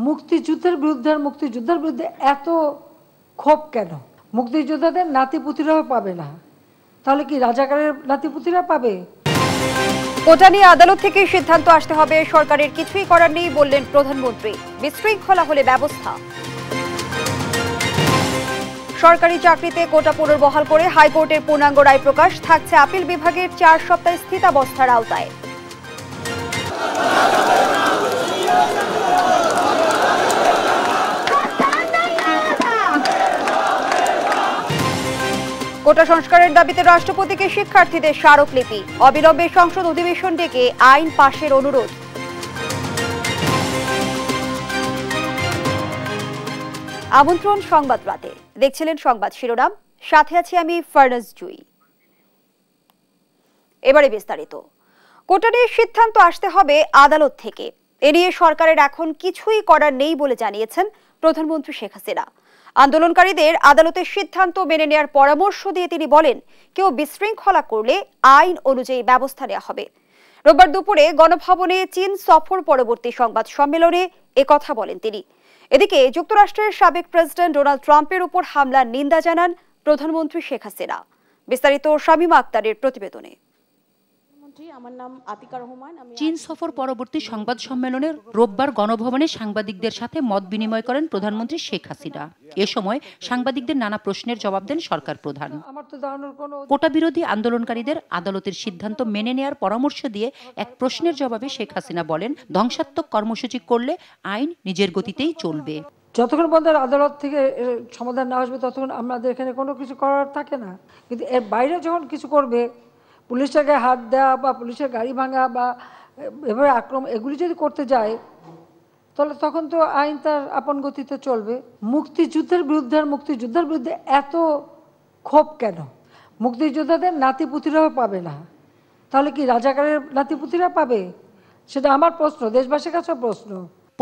মুক্তিযুদ্ধের বিরুদ্ধে আর মুক্তিযোদ্ধার বিরুদ্ধে এত ক্ষোভ কেন? মুক্তিযোদ্ধাদের নাতিপুতিরাও পাবে না, তাহলে কি রাজাকারের নাতিপুতিরা পাবে? কোটা নিয়ে আদালত থেকে সিদ্ধান্ত আসতে হবে, সরকারের কিছুই করার নেই বললেন প্রধানমন্ত্রী। বিশৃঙ্খলা হলে ব্যবস্থা। সরকারি চাকরিতে কোটা পুনর্বহাল করে হাইকোর্টের পূর্ণাঙ্গ রায় প্রকাশ, থাকছে আপিল বিভাগের 4 সপ্তাহ স্থিতাবস্থার আওতায়। কোটা সংস্কারের দাবিতে রাষ্ট্রপতিকে শিক্ষার্থীদের স্মারকলিপি, অবিলম্বে সংসদ অধিবেশন ডেকে আইন পাশের অনুরোধ। আমন্ত্রণ সংবাদ রাতে, দেখছিলেন সংবাদ শিরোনাম, সাথে আছি আমি ফারনাজ জুই। এবারে বিস্তারিত। কোটা নিয়ে সিদ্ধান্ত আসতে হবে আদালত থেকে, এ নিয়ে সরকারের এখন কিছুই করার নেই বলে জানিয়েছেন প্রধানমন্ত্রী শেখ হাসিনা। আন্দোলনকারীদের আদালতের সিদ্ধান্ত মেনে নেওয়ার পরামর্শ দিয়ে তিনি বলেন, কেউ বিশৃঙ্খলা করলে আইন অনুযায়ী ব্যবস্থা নেওয়া হবে। রোববার দুপুরে গণভবনে চীন সফর পরবর্তী সংবাদ সম্মেলনে একথা বলেন তিনি। এদিকে যুক্তরাষ্ট্রের সাবেক প্রেসিডেন্ট ডোনাল্ড ট্রাম্পের উপর হামলার নিন্দা জানান প্রধানমন্ত্রী শেখ হাসিনা। বিস্তারিত শামীমা আক্তারের প্রতিবেদনে। চীন সফর পরবর্তী সংবাদ সম্মেলনে রোববার গণভবনে সাংবাদিকদের সাথে মত বিনিময় করেন প্রধানমন্ত্রী শেখ হাসিনা। এ সময় সাংবাদিকদের নানা প্রশ্নের জবাব দেন সরকার প্রধান। কোটা বিরোধী আন্দোলনকারীদের আদালতের সিদ্ধান্ত মেনে নেওয়ার পরামর্শ দিয়ে এক প্রশ্নের জবাবে শেখ হাসিনা বলেন, ধ্বংসাত্মক কর্মসূচি করলে আইন নিজের গতিতেই চলবে। যতক্ষণ পর্যন্ত আদালত থেকে সমাধান না আসবে ততক্ষণ আমাদের এখানে কোনো কিছু করার থাকে না। কিন্তু এর বাইরে যখন কিছু করবে, পুলিশের গায়ে হাত দেওয়া বা পুলিশের গাড়ি ভাঙা বা এভাবে আক্রমণ, এগুলি যদি করতে যায় তাহলে তখন তো আইন তার আপন গতিতে চলবে। মুক্তিযুদ্ধের বিরুদ্ধে আর মুক্তিযোদ্ধার বিরুদ্ধে এত ক্ষোভ কেন? মুক্তিযোদ্ধাদের নাতিপুতিরাও পাবে না, তাহলে কি রাজাকারের নাতিপুতিরা পাবে? সেটা আমার প্রশ্ন, দেশবাসীর কাছে প্রশ্ন।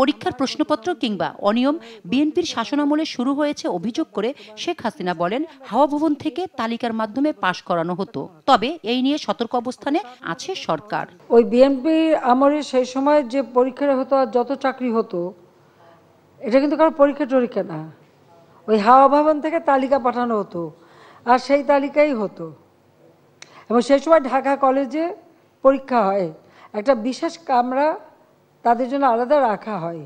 পরীক্ষার প্রশ্নপত্র কিংবা অনিয়ম বিএনপির শাসনামলে শুরু হয়েছে অভিযোগ করে শেখ হাসিনা বলেন, হাওয়া ভবন থেকে তালিকার মাধ্যমে পাশ করানো হতো, তবে এই নিয়ে সতর্ক অবস্থানে আছে সরকার। ওই বিএনপি আমলে সেই সময় যে পরীক্ষা হতো আর যত চাকরি হতো, এটা কিন্তু কারো পরীক্ষা না, ওই হাওয়া ভবন থেকে তালিকা পাঠানো হতো আর সেই তালিকাই হতো। এবং সেই সময় ঢাকা কলেজে পরীক্ষা হয়, একটা বিশেষ কামরা তাদের জন্য আলাদা রাখা হয়,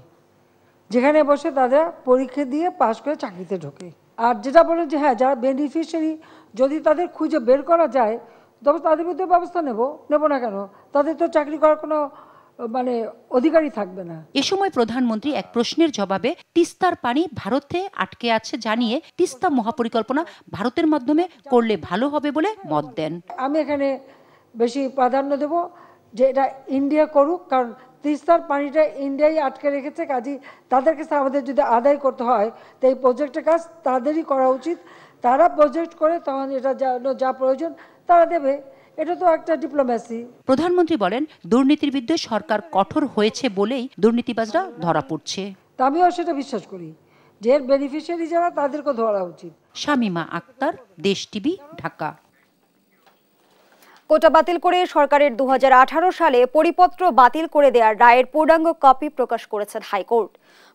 যেখানে বসে তাদের পরীক্ষা দিয়ে পাশ করে চাকরিতে ঢোকে। আর যেটা বলে যে হ্যাঁ, যারা বেনিফিশিয়ারি যদি তাদের খুঁজে বের করা যায় তবে তাদের বিরুদ্ধে ব্যবস্থা নেব না কেন? তাদের তো চাকরি করার কোনো অধিকারই থাকবে না। এ সময় প্রধানমন্ত্রী এক প্রশ্নের জবাবে তিস্তার পানি ভারতে আটকে আছে জানিয়ে তিস্তা মহাপরিকল্পনা ভারতের মাধ্যমে করলে ভালো হবে বলে মত দেন। আমি এখানে বেশি প্রাধান্য দেব যে এটা ইন্ডিয়া করুক, কারণ তিস্তার পানিটা ইন্ডিয়াই আটকে রেখেছে, কাজী তাদের কাছে আমাদের যদি আদায় করতে হয় তো এই প্রজেক্টের কাজ তাদেরই করা উচিত। তারা প্রজেক্ট করে তখন এটা যা প্রয়োজন তারা দেবে, এটা তো একটা ডিপ্লোম্যাসি। প্রধানমন্ত্রী বলেন, দুর্নীতির বিরুদ্ধে সরকার কঠোর হয়েছে বলেই দুর্নীতিবাজরা ধরা পড়ছে। আমিও সেটা বিশ্বাস করি যে এর বেনিফিশিয়ারি যারা তাদেরকে ধরা উচিত। শামীমা আক্তার, দেশ টিভি, ঢাকা। কোটা বাতিল করে সরকারের 2018 সালে পরিপত্র বাতিল করে দেওয়ার রায়ের পূর্ণাঙ্গ কপি প্রকাশ করেছেন হাইকোর্ট।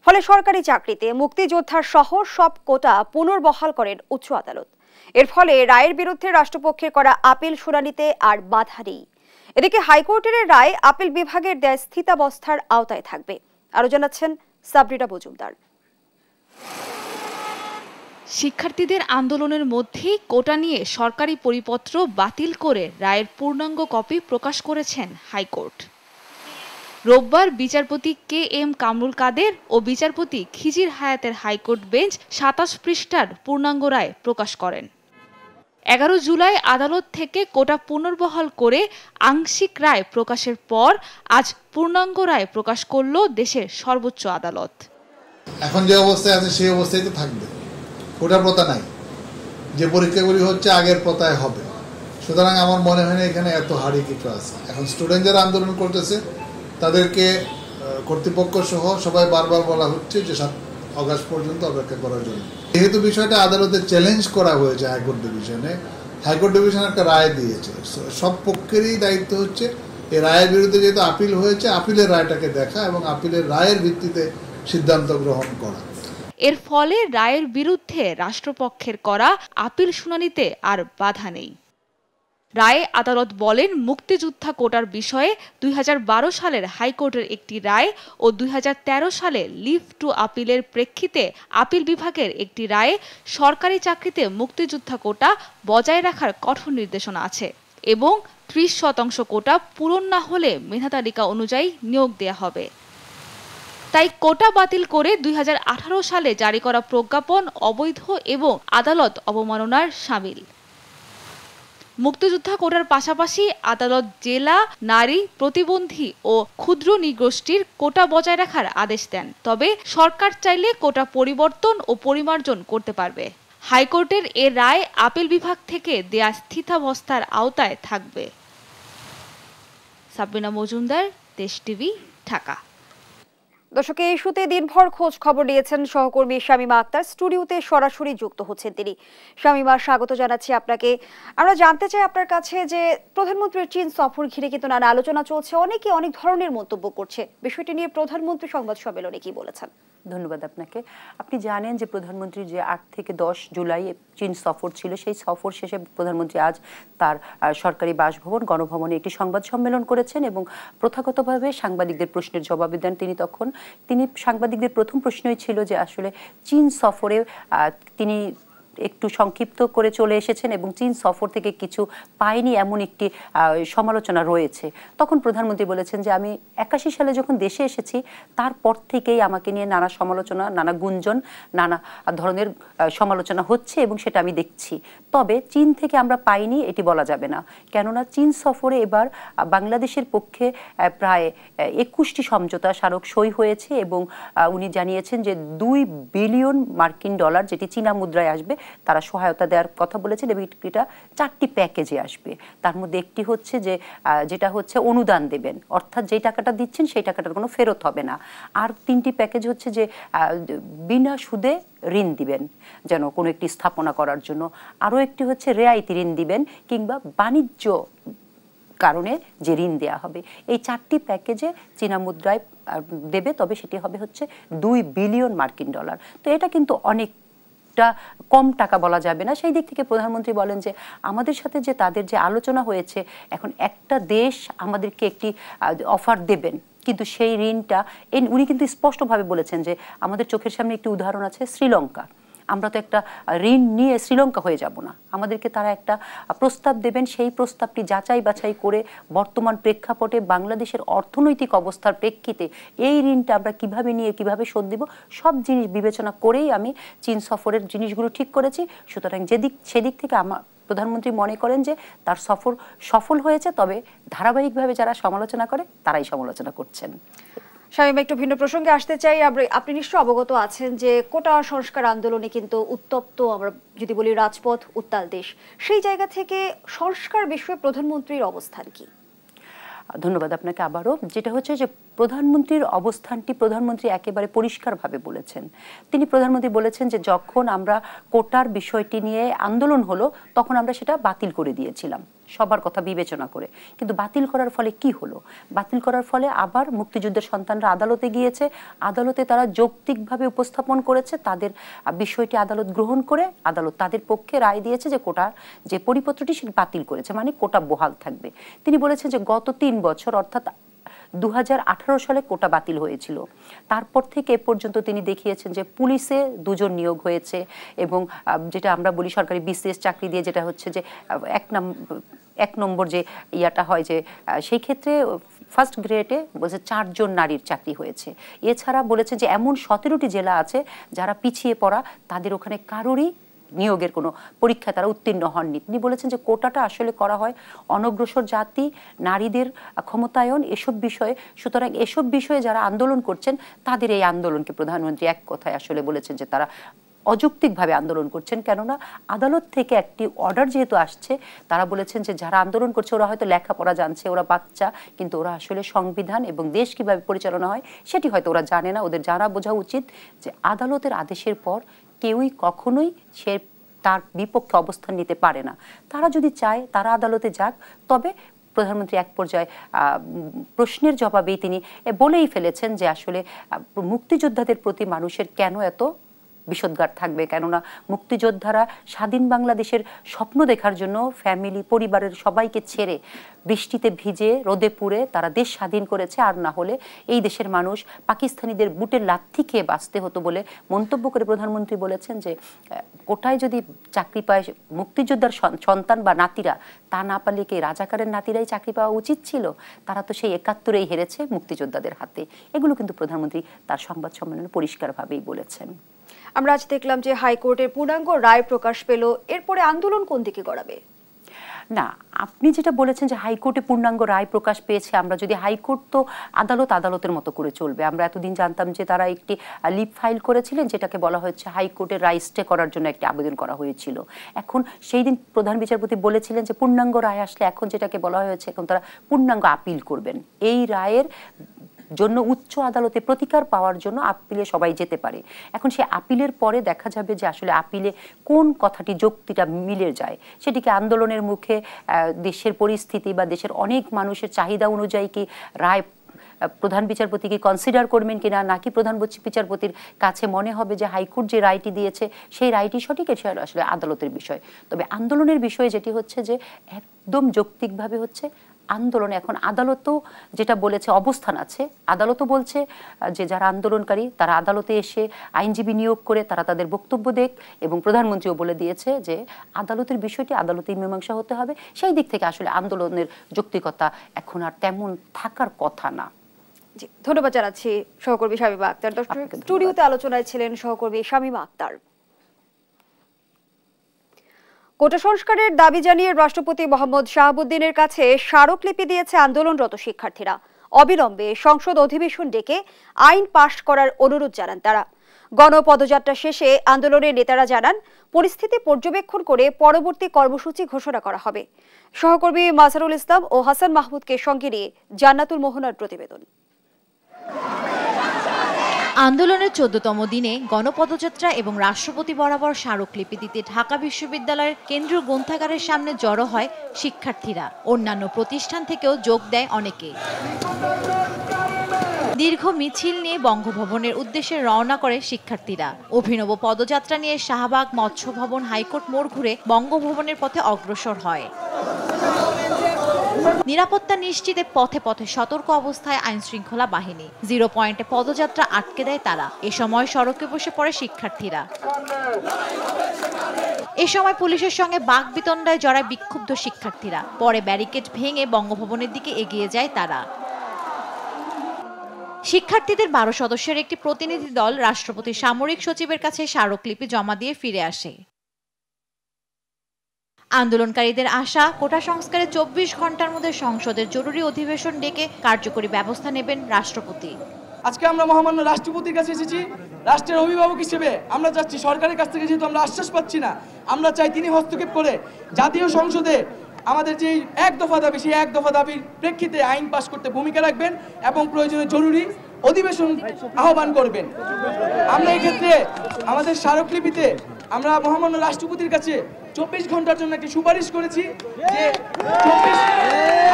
ফলে সরকারি চাকরিতে মুক্তিযোদ্ধার সহ সব কোটা পুনর্বহাল করেন উচ্চ আদালত। এর ফলে রায়ের বিরুদ্ধে রাষ্ট্রপক্ষের করা আপিল শুনানিতে আর বাধা নেই। এদিকে হাইকোর্টের রায় আপিল বিভাগের দেয়া স্থিতাবস্থার আওতায় থাকবে। আরো জানাচ্ছেন সাবরিনা মজুমদার। শিক্ষার্থীদের আন্দোলনের মধ্যেই কোটা নিয়ে সরকারি পরিপত্র বাতিল করে রায়ের পূর্ণাঙ্গ কপি প্রকাশ করেছেন হাইকোর্ট। রোববার বিচারপতি কে এম কামরুল কাদের ও বিচারপতি খিজির হায়াতের হাইকোর্ট বেঞ্চ 27 পৃষ্ঠার পূর্ণাঙ্গ রায় প্রকাশ করেন। 11 জুলাই আদালত থেকে কোটা পুনর্বহাল করে আংশিক রায় প্রকাশের পর আজ পূর্ণাঙ্গ রায় প্রকাশ করল দেশের সর্বোচ্চ আদালত। এখন যে অবস্থায় আছে সেই অবস্থায় তো থাকবে, কোটা প্রথা নাই, যে পরীক্ষাগুলি হচ্ছে আগের প্রথায় হবে। সুতরাং আমার মনে হয় না এখানে এত হাড়ি কিছু আছে। এখন স্টুডেন্ট যারা আন্দোলন করতেছে তাদেরকে কর্তৃপক্ষ সহ সবাই বারবার বলা হচ্ছে যে 7 আগস্ট পর্যন্ত অপেক্ষা করার জন্য। যেহেতু বিষয়টা আদালতে চ্যালেঞ্জ করা হয়েছে হাইকোর্ট ডিভিশনে, হাইকোর্ট ডিভিশন একটা রায় দিয়েছে, সব পক্ষেরই দায়িত্ব হচ্ছে এই রায়ের বিরুদ্ধে যেহেতু আপিল হয়েছে, আপিলের রায়টাকে দেখা এবং আপিলের রায়ের ভিত্তিতে সিদ্ধান্ত গ্রহণ করা। এর ফলে রায়ের বিরুদ্ধে রাষ্ট্রপক্ষের করা আপিল শুনানিতে আর বাধা নেই। রায়ে আদালত বলেন, মুক্তিযোদ্ধা কোটার বিষয়ে 2012 সালের হাইকোর্টের একটি রায় ও 2013 সালে লিভ টু আপিলের প্রেক্ষিতে আপিল বিভাগের একটি রায়ে সরকারি চাকরিতে মুক্তিযোদ্ধা কোটা বজায় রাখার কঠোর নির্দেশনা আছে এবং 30% কোটা পূরণ না হলে মেধা তালিকা অনুযায়ী নিয়োগ দেয়া হবে। তাই কোটা বাতিল করে 2018 সালে জারি করা প্রজ্ঞাপন অবৈধ এবং আদালত অবমাননার শামিল। মুক্তিযোদ্ধা কোটার পাশাপাশি আদালত জেলা, নারী, প্রতিবন্ধী ও ক্ষুদ্র নৃগোষ্ঠীর কোটা বজায় রাখার আদেশ দেন। তবে সরকার চাইলে কোটা পরিবর্তন ও পরিমার্জন করতে পারবে। হাইকোর্টের এ রায় আপিল বিভাগ থেকে দেয়া স্থিতাবস্থার আওতায় থাকবে। সাবিনা মজুমদার, দেশ টিভি, ঢাকা। দর্শক, এই ইস্যুতে দিনভর খোঁজ খবর নিয়েছেন সহকর্মী শামীমা আক্তার। স্টুডিওতে সরাসরি যুক্ত হচ্ছেন তিনি। শামীমা, স্বাগত জানাচ্ছি আপনাকে। আমরা জানতে চাই আপনার কাছে যে প্রধানমন্ত্রীর চীন সফর ঘিরে কিন্তু নানা আলোচনা চলছে, অনেকে অনেক ধরনের মন্তব্য করছে। বিষয়টি নিয়ে প্রধানমন্ত্রী সংবাদ সম্মেলনে কি বলেছেন? ধন্যবাদ আপনাকে। আপনি জানেন যে প্রধানমন্ত্রীর যে 8 থেকে 10 জুলাই চীন সফর ছিল, সেই সফর শেষে প্রধানমন্ত্রী আজ তার সরকারি বাসভবন গণভবনে একটি সংবাদ সম্মেলন করেছেন এবং প্রথাগতভাবে সাংবাদিকদের প্রশ্নের জবাব দেন। তিনি সাংবাদিকদের প্রথম প্রশ্নই ছিল যে আসলে চীন সফরে তিনি একটু সংক্ষিপ্ত করে চলে এসেছেন এবং চীন সফর থেকে কিছু পায়নি এমন একটি সমালোচনা রয়েছে। তখন প্রধানমন্ত্রী বলেছেন যে আমি 81 সালে যখন দেশে এসেছি তারপর থেকেই আমাকে নিয়ে নানা সমালোচনা, নানা গুঞ্জন, নানা ধরনের সমালোচনা হচ্ছে এবং সেটা আমি দেখছি। তবে চীন থেকে আমরা পাইনি এটি বলা যাবে না, কেননা চীন সফরে এবার বাংলাদেশের পক্ষে প্রায় 21টি সমঝোতা স্মারক সই হয়েছে এবং উনি জানিয়েছেন যে $2 বিলিয়ন মার্কিন ডলার, যেটি চীনা মুদ্রায় আসবে, তারা সহায়তা দেওয়ার কথা বলেছেন এবং এটা 4টি প্যাকেজে আসবে। তার মধ্যে একটি হচ্ছে যে যেটা হচ্ছে অনুদান দেবেন, অর্থাৎ যেই টাকাটা দিচ্ছেন সেই টাকাটার কোনো ফেরত হবে না। আর 3টি প্যাকেজ হচ্ছে যে বিনা সুদে ঋণ দিবেন যেন কোনো একটি স্থাপনা করার জন্য, আরও একটি হচ্ছে রেয়াইতি ঋণ দিবেন কিংবা বাণিজ্য কারণে যে ঋণ দেওয়া হবে। এই 4টি প্যাকেজে চীনা মুদ্রায় দেবে, তবে সেটি হবে হচ্ছে $2 বিলিয়ন মার্কিন ডলার। তো এটা কিন্তু অনেক কম টাকা বলা যাবে না। সেই দিক থেকে প্রধানমন্ত্রী বলেন যে আমাদের সাথে যে তাদের যে আলোচনা হয়েছে, এখন একটা দেশ আমাদেরকে একটি অফার দেবেন, কিন্তু সেই ঋণটা উনি কিন্তু স্পষ্টভাবে বলেছেন যে আমাদের চোখের সামনে একটি উদাহরণ আছে শ্রীলঙ্কা। আমরা তো একটা ঋণ নিয়ে শ্রীলঙ্কা হয়ে যাব না, আমাদেরকে তারা একটা প্রস্তাব দেবেন, সেই প্রস্তাবটি যাচাই বাছাই করে বর্তমান প্রেক্ষাপটে বাংলাদেশের অর্থনৈতিক অবস্থার প্রেক্ষিতে এই ঋণটা আমরা কিভাবে নিয়ে কিভাবে শোধ দিব, সব জিনিস বিবেচনা করেই আমি চীন সফরের জিনিসগুলো ঠিক করেছি। সুতরাং সেদিক থেকে আমার প্রধানমন্ত্রী মনে করেন যে তার সফর সফল হয়েছে, তবে ধারাবাহিকভাবে যারা সমালোচনা করে তারাই সমালোচনা করছেন। শামীমা, একটু ভিন্ন প্রসঙ্গে আসতে চাই। আপনি নিশ্চয় অবগত আছেন যে কোটা সংস্কার আন্দোলনে কিন্তু উত্তপ্ত, আমরা যদি বলি রাজপথ উত্তাল দেশ। সেই জায়গা থেকে সংস্কার বিষয়ে প্রধানমন্ত্রীর অবস্থান কি? ধন্যবাদ আপনাকে আবারও। যেটা হচ্ছে যে প্রধানমন্ত্রীর অবস্থানটি প্রধানমন্ত্রী একেবারে পরিষ্কারভাবে বলেছেন। প্রধানমন্ত্রী বলেছেন যে যখন আমরা কোটার বিষয়টি নিয়ে আন্দোলন হলো তখন আমরা সেটা বাতিল করে দিয়েছিলাম সবার কথা বিবেচনা করে, কিন্তু বাতিল করার ফলে কি হলো? বাতিল করার ফলে আবার মুক্তিযুদ্ধের সন্তানরা আদালতে গিয়েছে, আদালতে তারা যৌক্তিকভাবে উপস্থাপন করেছে, তাদের বিষয়টি আদালত গ্রহণ করে আদালত তাদের পক্ষে রায় দিয়েছে যে কোটার যে পরিপত্রটি সেটি বাতিল করেছে, মানে কোটা বহাল থাকবে। তিনি বলেছেন যে গত 3 বছর অর্থাৎ 2018 সালে কোটা বাতিল হয়েছিল, তারপর থেকে এ পর্যন্ত তিনি দেখিয়েছেন যে পুলিশে 2 জন নিয়োগ হয়েছে এবং যেটা আমরা বলি সরকারি বিসিএস চাকরি দিয়ে, যেটা হচ্ছে যে 1 নম্বর যে ইয়াটা হয় যে সেই ক্ষেত্রে ফার্স্ট গ্রেডে বলছে 4 জন নারীর চাকরি হয়েছে। এছাড়া বলেছেন যে এমন 17টি জেলা আছে যারা পিছিয়ে পড়া, তাদের ওখানে কারোরই নিয়োগের কোনো পরীক্ষায় তারা উত্তীর্ণ হননি। তিনি বলেছেন যে কোটাটা আসলে করা হয় অনগ্রসর জাতি, নারীদের ক্ষমতায়ন, এসব বিষয়ে। সুতরাং এসব বিষয়ে যারা আন্দোলন করছেন তাদের এই আন্দোলনকে প্রধানমন্ত্রী এক কথায় আসলে বলেছেন যে তারা অযৌক্তিকভাবে আন্দোলন করছেন, কেননা আদালত থেকে একটি অর্ডার যেহেতু আসছে, তারা বলেছেন যে যারা আন্দোলন করছে ওরা হয়তো লেখাপড়া জানছে, ওরা বাচ্চা, কিন্তু ওরা আসলে সংবিধান এবং দেশ কিভাবে পরিচালনা হয় সেটি হয়তো ওরা জানে না। ওদের জানা বোঝা উচিত যে আদালতের আদেশের পর কেউই কখনোই তার বিপক্ষে অবস্থান নিতে পারে না। তারা যদি চায় তারা আদালতে যাক, তবে প্রধানমন্ত্রী এক পর্যায়ে প্রশ্নের জবাবেই তিনি বলেই ফেলেছেন যে আসলে মুক্তিযোদ্ধাদের প্রতি মানুষের কেন এত বিষোদ্গার থাকবে, কেননা মুক্তিযোদ্ধারা স্বাধীন বাংলাদেশের স্বপ্ন দেখার জন্য ফ্যামিলি পরিবারের সবাইকে ছেড়ে বৃষ্টিতে ভিজে রোদে পুড়ে তারা দেশ স্বাধীন করেছে, আর না হলে এই দেশের মানুষ পাকিস্তানিদের বুটের লাথি খেয়ে বাঁচতে হতো বলে মন্তব্য করে প্রধানমন্ত্রী বলেছেন যে কোটায় যদি চাকরি পায় মুক্তিযোদ্ধার সন্তান বা নাতিরা, তা না পারলে কি রাজাকারের নাতিরাই চাকরি পাওয়া উচিত ছিল? তারা তো সেই ৭১-এই হেরেছে মুক্তিযোদ্ধাদের হাতে। এগুলো কিন্তু প্রধানমন্ত্রী তার সংবাদ সম্মেলনে পরিষ্কারভাবেই বলেছেন। আমরা আজ দেখলাম যে হাইকোর্টের পূর্ণাঙ্গ রায় প্রকাশ পেল, এরপরে আন্দোলন কোন দিকে গড়াবে? না, আপনি যেটা বলেছেন যে হাইকোর্টে পূর্ণাঙ্গ রায় প্রকাশ পেয়েছে, আমরা যদি হাইকোর্ট তো আদালতের মতো করে চলবে। আমরা এতদিন জানতাম যে তারা একটি লিভ ফাইল করেছিলেন, যেটাকে বলা হচ্ছে হাইকোর্টের রায় স্টে করার জন্য একটি আবেদন করা হয়েছিল। এখন সেই দিন প্রধান বিচারপতি বলেছিলেন যে পূর্ণাঙ্গ রায় আসলে এখন যেটাকে বলা হয়েছে এখন তারা পূর্ণাঙ্গ আপিল করবেন। এই রায়ের জন্য উচ্চ আদালতে প্রতিকার পাওয়ার জন্য আপিলে সবাই যেতে পারে। এখন সেই আপিলের পরে দেখা যাবে যে আসলে আপিলে কোন কথাটি যুক্তিটা মিলে যায়, সেটিকে আন্দোলনের মুখে দেশের পরিস্থিতি বা দেশের অনেক মানুষের চাহিদা অনুযায়ী কি রায় প্রধান বিচারপতি কি কনসিডার করবেন কিনা, নাকি প্রধান বিচারপতির কাছে মনে হবে যে হাইকোর্ট যে রায়টি দিয়েছে সেই রায়টি সঠিক, সেটা আসলে আদালতের বিষয়। তবে আন্দোলনের বিষয়ে যেটি হচ্ছে যে একদম যৌক্তিকভাবে হচ্ছে আন্দোলন। এখন আদালতও যেটা বলেছে অবস্থান আছে, আদালতও বলছে যে যারা আন্দোলনকারী তারা আদালতে এসে আইনজীবী নিয়োগ করে তারা তাদের বক্তব্য দেখ, এবং প্রধানমন্ত্রীও বলে দিয়েছে যে আদালতের বিষয়টি আদালতেই মীমাংসা হতে হবে। সেই দিক থেকে আসলে আন্দোলনের যৌক্তিকতা এখন আর তেমন থাকার কথা না। জি, ধন্যবাদ জানাচ্ছি সহকর্মী শামীমা আক্তার। দর্শক, স্টুডিওতে আলোচনায় ছিলেন সহকর্মী শামীমা আক্তার। কোটা সংস্কারের দাবি জানিয়ে রাষ্ট্রপতি মোহাম্মদ শাহাবুদ্দিনের কাছে স্মারকলিপি দিয়েছে আন্দোলনরত শিক্ষার্থীরা। অবিলম্বে সংসদ অধিবেশন ডেকে আইন পাশ করার অনুরোধ জানান তারা। গণপদযাত্রা শেষে আন্দোলনের নেতারা জানান পরিস্থিতি পর্যবেক্ষণ করে পরবর্তী কর্মসূচি ঘোষণা করা হবে। সহকর্মী মাজারুল ইসলাম ও হাসান মাহমুদকে সঙ্গে নিয়ে জান্নাতুল মোহনার প্রতিবেদন। আন্দোলনের ১৪তম দিনে গণপদযাত্রা এবং রাষ্ট্রপতি বরাবর স্মারকলিপি দিতে ঢাকা বিশ্ববিদ্যালয়ের কেন্দ্রীয় গ্রন্থাগারের সামনে জড়ো হয় শিক্ষার্থীরা। অন্যান্য প্রতিষ্ঠান থেকেও যোগ দেয় অনেকে। দীর্ঘ মিছিল নিয়ে বঙ্গভবনের উদ্দেশ্যে রওনা করে শিক্ষার্থীরা। অভিনব পদযাত্রা নিয়ে শাহবাগ, মৎস্য ভবন, হাইকোর্ট মোড় ঘুরে বঙ্গভবনের পথে অগ্রসর হয়। নিরাপত্তা নিশ্চিতে পথে পথে সতর্ক অবস্থায় আইন শৃঙ্খলা বাহিনী। 0 পয়েন্টে পদযাত্রা আটকে দেয় তারা। এ সময় সড়কে বসে পড়ে শিক্ষার্থীরা। এ সময় পুলিশের সঙ্গে বাকবিতণ্ডায় জড়ায় বিক্ষুব্ধ শিক্ষার্থীরা। পরে ব্যারিকেড ভেঙে বঙ্গভবনের দিকে এগিয়ে যায় তারা। শিক্ষার্থীদের 12 সদস্যের একটি প্রতিনিধি দল রাষ্ট্রপতির সামরিক সচিবের কাছে স্মারকলিপি জমা দিয়ে ফিরে আসে। আন্দোলনকারীদের আশা, কোটা সংস্কারে 24 ঘন্টার মধ্যে সংসদের জরুরি অধিবেশন ডেকে কার্যকরী ব্যবস্থা নেবেন রাষ্ট্রপতি। আজকে আমরা মহামান্য রাষ্ট্রপতির কাছে এসেছি। রাষ্ট্রের অভিভাবক হিসেবে আমরা চাচ্ছি, সরকারের কাছ থেকে যেহেতু আমরা আশ্বাস পাচ্ছি না, আমরা চাই তিনি হস্তক্ষেপ করে জাতীয় সংসদে আমাদের যে এক দফা দাবি, সেই এক দফা দাবির প্রেক্ষিতে আইন পাশ করতে ভূমিকা রাখবেন এবং প্রয়োজনে জরুরি অধিবেশন আহ্বান করবেন। আমরা এই ক্ষেত্রে আমাদের স্মারকলিপিতে আমরা মহামান্য রাষ্ট্রপতির কাছে 24 ঘন্টার জন্য একটি সুপারিশ করেছি যে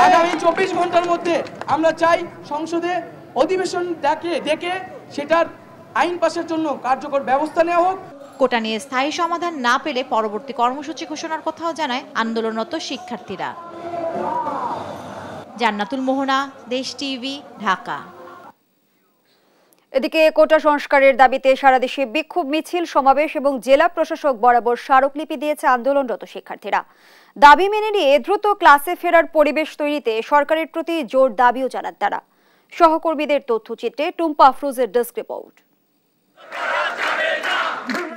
আগামী 24 ঘন্টার মধ্যে আমরা চাই সংসদে অধিবেশন ডেকে সেটার আইন পাশের জন্য কার্যকর ব্যবস্থা নেওয়া হোক। কোটা নিয়ে স্থায়ী সমাধান না পেলে পরবর্তী কর্মসূচি ঘোষণার কথাও জানায় আন্দোলনরত শিক্ষার্থীরা। জান্নাতুল মোহনা, দেশ টিভি, ঢাকা। এদিকে কোটা সংস্কারের দাবিতে সারা দেশে বিক্ষোভ মিছিল, সমাবেশ এবং জেলা প্রশাসক বরাবর স্মারকলিপি দিয়েছে আন্দোলনরত শিক্ষার্থীরা। দাবি মেনে নিয়ে দ্রুত ক্লাসে ফেরার পরিবেশ তৈরিতে সরকারের প্রতি জোর দাবিও জানান তারা। সহকর্মীদের তথ্যচিত্রে টুম্পা আফরোজের ডেস্ক রিপোর্ট।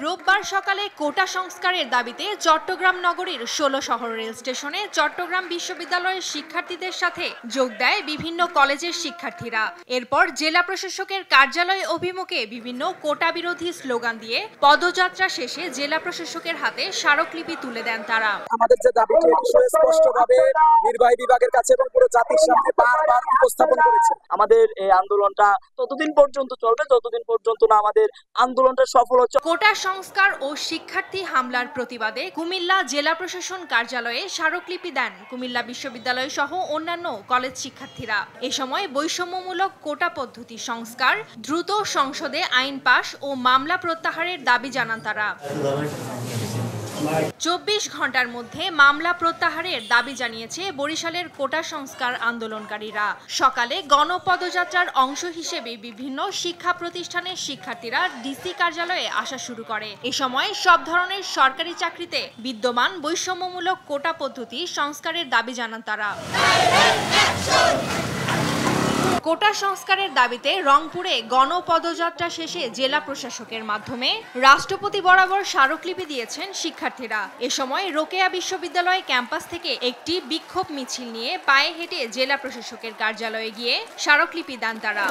রোববার সকালে কোটা সংস্কারের দাবিতে চট্টগ্রাম নগরীর 16 শহর রেল স্টেশনে চট্টগ্রাম বিশ্ববিদ্যালয়ের শিক্ষার্থীদের সাথে যোগ দেয় বিভিন্ন কলেজের শিক্ষার্থীরা। এরপর জেলা প্রশাসকের কার্যালয় অভিমুখে বিভিন্ন কোটা বিরোধী স্লোগান দিয়ে পদযাত্রা শেষে জেলা প্রশাসকের হাতে স্মারকলিপি তুলে দেন তারা। আমাদের যে দাবিটি সুস্পষ্টভাবে নির্বাহী বিভাগের কাছে এবং পুরো জাতির সামনে বারবার উপস্থাপন করেছে। আমাদের এই আন্দোলনটা ততদিন পর্যন্ত চলবে যতদিন পর্যন্ত না আমাদের আন্দোলনটা সফল হচ্ছে। কোটা সংস্কার ও শিক্ষার্থী হামলার প্রতিবাদে কুমিল্লা জেলা প্রশাসন কার্যালয়ে স্মারকলিপি দেন কুমিল্লা বিশ্ববিদ্যালয় সহ অন্যান্য কলেজ শিক্ষার্থীরা। এ সময় বৈষম্যমূলক কোটা পদ্ধতি সংস্কার, দ্রুত সংসদে আইন পাশ ও মামলা প্রত্যাহারের দাবি জানান তারা। 24 ঘন্টার মধ্যে মামলা প্রত্যাহারের দাবি জানিয়েছে বরিশালের কোটা সংস্কার আন্দোলনকারীরা। সকালে গণপদযাত্রার অংশ হিসেবে বিভিন্ন শিক্ষা প্রতিষ্ঠানের শিক্ষার্থীরা ডিসি কার্যালয়ে আসা শুরু করে। এ সময় সব ধরনের সরকারি চাকরিতে বিদ্যমান বৈষম্যমূলক কোটা পদ্ধতি সংস্কারের দাবি জানান তারা। কোটা সংস্কারের দাবিতে রংপুরে গণপদযাত্রা শেষে জেলা প্রশাসকের মাধ্যমে রাষ্ট্রপতি বরাবর স্মারকলিপি দিয়েছেন শিক্ষার্থীরা। এ সময় রোকেয়া বিশ্ববিদ্যালয় ক্যাম্পাস থেকে একটি বিক্ষোভ মিছিল নিয়ে পায়ে হেঁটে জেলা প্রশাসকের কার্যালয়ে গিয়ে স্মারকলিপি দেন তারা।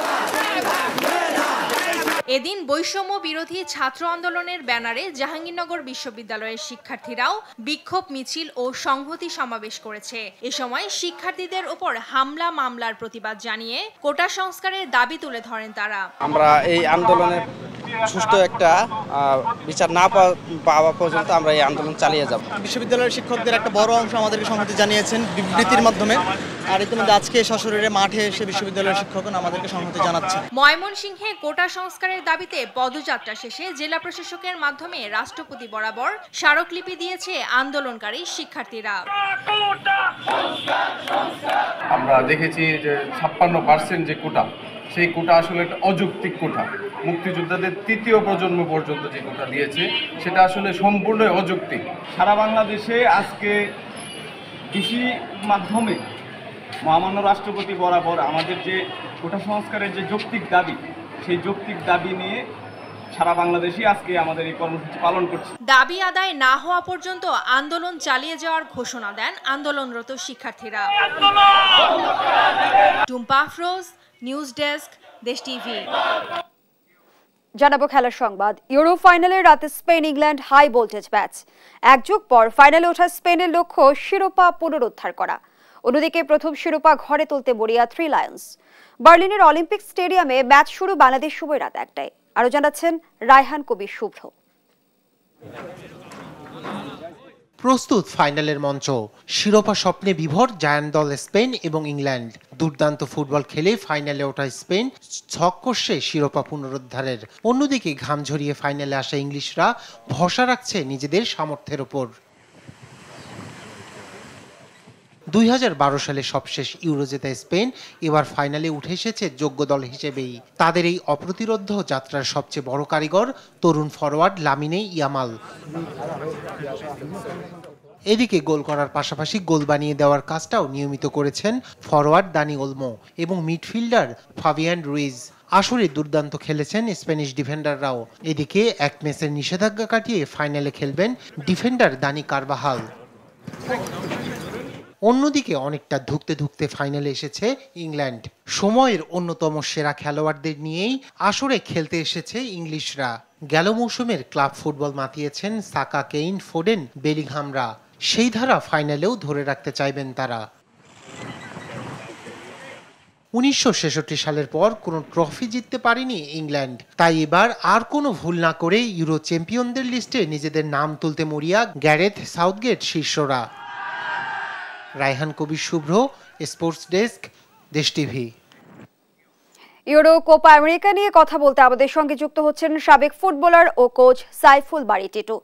এদিন বৈষম্য বিরোধী ছাত্র আন্দোলনের ব্যানারে জাহাঙ্গীরনগর বিশ্ববিদ্যালয়ের শিক্ষার্থীরাও বিক্ষোভ মিছিল ও সংহতি সমাবেশ করেছে। এ সময় শিক্ষার্থীদের উপর হামলা মামলার প্রতিবাদ জানিয়ে কোটা সংস্কারের দাবি তুলে ধরেন তারা। আমরা এই আন্দোলনের সুষ্ঠু একটা বিচার না পাওয়া পর্যন্ত আমরা এই আন্দোলন চালিয়ে যাব। বিশ্ববিদ্যালয়ের শিক্ষকদের একটা বড় অংশ আমাদেরকে সংহতি জানিয়েছেন বিবৃতির মাধ্যমে, আর ইতিমধ্যে আজকে সশরীরে মাঠে এসে বিশ্ববিদ্যালয়ের শিক্ষকগণ আমাদেরকে সংহতি জানাচ্ছে। ময়মনসিংহে কোটা সংস্কারের দাবিতে পদযাত্রা শেষে জেলা প্রশাসকের মাধ্যমে রাষ্ট্রপতি বরাবর স্মারকলিপি দিয়েছে আন্দোলনকারী শিক্ষার্থীরা। আমরা দেখেছি যে 56% যে কোটা, সেই কোটা আসলে একটা অযৌক্তিক কোটা। মুক্তিযোদ্ধাদের তৃতীয় প্রজন্ম পর্যন্ত যে কোটা দিয়েছে সেটা আসলে সম্পূর্ণ অযৌক্তিক। সারা বাংলাদেশে আজকে কৃষি মাধ্যমে মহামান্য রাষ্ট্রপতি বরাবর আমাদের যে কোটা সংস্কারের যে যৌক্তিক দাবি, সেই যৌক্তিক দাবি নিয়ে সারা বাংলাদেশে আজকে আমাদের এই কর্মসূচি পালন করছে। দাবি আদায় না হওয়া পর্যন্ত আন্দোলন চালিয়ে যাওয়ার ঘোষণা দেন আন্দোলনরত শিক্ষার্থীরা। Tumpa Afroz, news desk, Desh TV. জানাবো খেলার সংবাদ। ইউরো ফাইনালে রাতে Spain England high voltage match. এক যুগ পর ফাইনালে ওঠা স্পেনের লক্ষ্য শিরোপা পুনরুদ্ধার করা। অন্যদিকে প্রথম শিরোপা ঘরে তুলতে মরিয়া থ্রি লায়ন্স। বার্লিনের অলিম্পিক স্টেডিয়ামে ম্যাচ শুরু বাংলাদেশ সময় রাত 1টায়। আরো জানাচ্ছেন রায়হান কবির শুভ্র। প্রস্তুত ফাইনালের মঞ্চ, শিরোপা স্বপ্নে বিভোর জায়ান্ট দল স্পেন এবং ইংল্যান্ড। দুর্দান্ত ফুটবল খেলে ফাইনালে ওঠা স্পেন ছক কষছে শিরোপা পুনরুদ্ধারের। অন্যদিকে ঘাম ঝরিয়ে ফাইনালে আসা ইংলিশরা ভরসা রাখছে নিজেদের সামর্থ্যের উপর। 2012 সালে সবশেষ ইউরো জেতা স্পেন এবার ফাইনালে উঠে এসেছে যোগ্য দল হিসেবেই। তাদের এই অপ্রতিরোধ্য যাত্রার সবচেয়ে বড় কারিগর তরুণ ফরওয়ার্ড লামিনে ইয়ামাল। এদিকে গোল করার পাশাপাশি গোল বানিয়ে দেওয়ার কাজটাও নিয়মিত করেছেন ফরওয়ার্ড দানি ওলমো এবং মিডফিল্ডার ফাবিয়ান রুইজ। আসরে দুর্দান্ত খেলেছেন স্প্যানিশ ডিফেন্ডাররাও। এদিকে এক ম্যাচের নিষেধাজ্ঞা কাটিয়ে ফাইনালে খেলবেন ডিফেন্ডার দানি কারবাহাল। অন্যদিকে অনেকটা ধুঁকতে ধুঁকতে ফাইনালে এসেছে ইংল্যান্ড। সময়ের অন্যতম সেরা খেলোয়াড়দের নিয়েই আসরে খেলতে এসেছে ইংলিশরা। গেল মৌসুমের ক্লাব ফুটবল মাতিয়েছেন সাকা, কেইন, ফোডেন, বেলিংহামরা। সেই ধারা ফাইনালেও ধরে রাখতে চাইবেন তারা। 1966 সালের পর কোনো ট্রফি জিততে পারেনি ইংল্যান্ড, তাই এবার আর কোনো ভুল না করে ইউরো চ্যাম্পিয়নদের লিস্টে নিজেদের নাম তুলতে মরিয়া গ্যারেথ সাউথগেট শীর্ষরা। রায়হান কবির শুভ্র, sports desk, Desh TV. Euro Copa America নিয়ে কথা বলতে আমাদের সঙ্গে যুক্ত হচ্ছেন সাবেক ফুটবলার ও কোচ সাইফুল বারী টিটু।